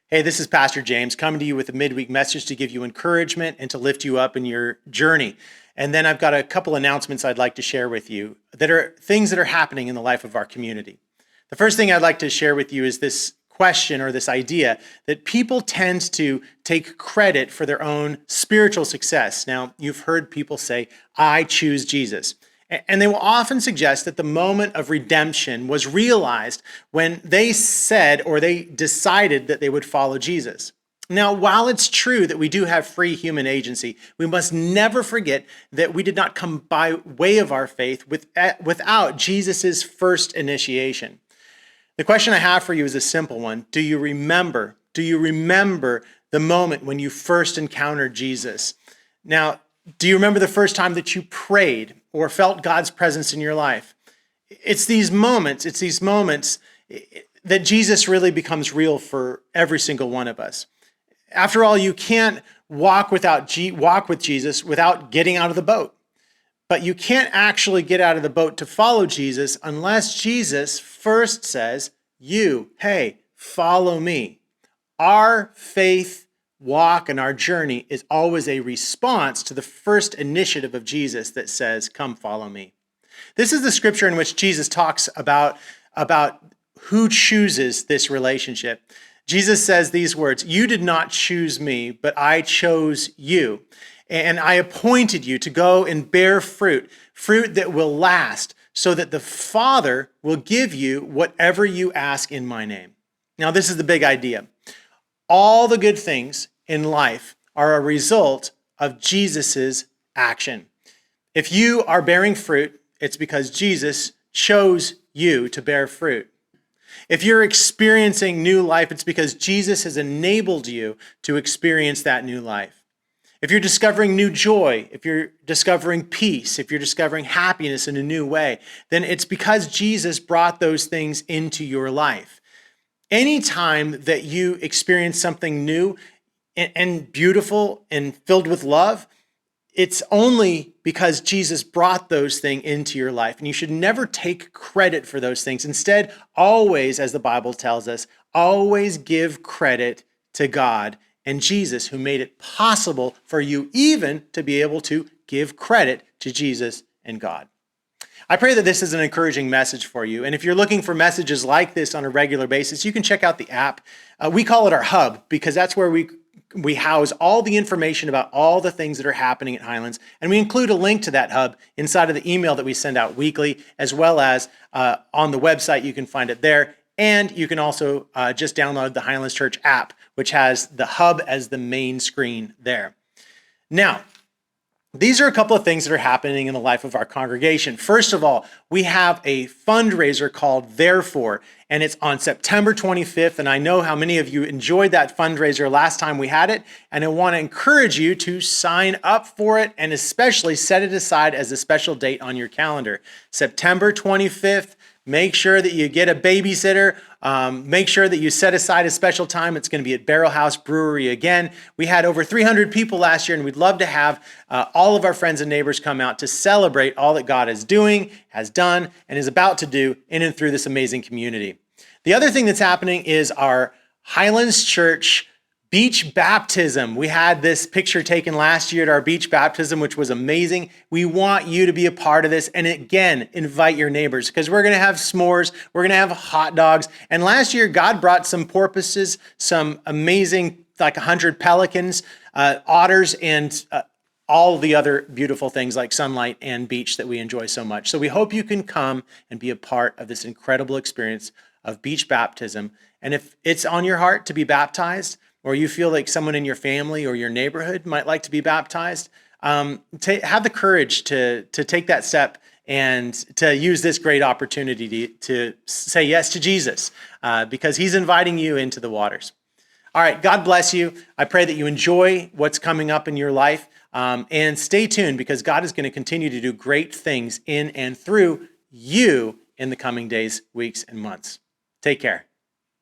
Hey, this is Pastor James coming to you with a midweek message to give you encouragement and to lift you up in your journey. And then I've got a couple announcements I'd like to share with you that are things that are happening in the life of our community. The first thing I'd like to share with you is this question or this idea that people tend to take credit for their own spiritual success. Now, you've heard people say, I choose Jesus. And they will often suggest that the moment of redemption was realized when they said or they decided that they would follow Jesus. Now, while it's true that we do have free human agency, we must never forget that we did not come by way of our faith without Jesus' first initiation. The question I have for you is a simple one. Do you remember? Do you remember the moment when you first encountered Jesus? Now, do you remember the first time that you prayed or felt God's presence in your life? It's these moments that Jesus really becomes real for every single one of us. After all, you can't walk with Jesus without getting out of the boat. But you can't actually get out of the boat to follow Jesus unless Jesus first says, hey, follow me. Our faith walk and our journey is always a response to the first initiative of Jesus that says, come follow me. This is the scripture in which Jesus talks about who chooses this relationship. Jesus says these words, you did not choose me, but I chose you. And I appointed you to go and bear fruit that will last, so that the Father will give you whatever you ask in my name. Now, this is the big idea. All the good things in life are a result of Jesus's action. If you are bearing fruit, it's because Jesus chose you to bear fruit. If you're experiencing new life, it's because Jesus has enabled you to experience that new life. If you're discovering new joy, if you're discovering peace, if you're discovering happiness in a new way, then it's because Jesus brought those things into your life. Anytime that you experience something new and beautiful and filled with love, it's only because Jesus brought those things into your life. And you should never take credit for those things. Instead, always, as the Bible tells us, always give credit to God and Jesus, who made it possible for you even to be able to give credit to Jesus and God. I pray that this is an encouraging message for you. And if you're looking for messages like this on a regular basis, you can check out the app. We call it our hub because that's where we house all the information about all the things that are happening at Highlands. And we include a link to that hub inside of the email that we send out weekly, as well as on the website. You can find it there. And you can also just download the Highlands Church app, which has the hub as the main screen there. Now, these are a couple of things that are happening in the life of our congregation. First of all, we have a fundraiser called Therefore, and it's on September 25th. And I know how many of you enjoyed that fundraiser last time we had it. And I want to encourage you to sign up for it and especially set it aside as a special date on your calendar. September 25th. Make sure that you get a babysitter. Make sure that you set aside a special time. It's going to be at Barrel House Brewery again. We had over 300 people last year, and we'd love to have all of our friends and neighbors come out to celebrate all that God is doing, has done, and is about to do in and through this amazing community. The other thing that's happening is our Highlands Church beach baptism. We had this picture taken last year at our beach baptism, which was amazing. We want you to be a part of this. And again, invite your neighbors because we're going to have s'mores. We're going to have hot dogs. And last year, God brought some porpoises, some amazing, like 100 pelicans, otters, and all the other beautiful things like sunlight and beach that we enjoy so much. So we hope you can come and be a part of this incredible experience of beach baptism. And if it's on your heart to be baptized, or you feel like someone in your family or your neighborhood might like to be baptized, have the courage to take that step and to use this great opportunity to say yes to Jesus because he's inviting you into the waters. All right, God bless you. I pray that you enjoy what's coming up in your life and stay tuned because God is going to continue to do great things in and through you in the coming days, weeks, and months. Take care.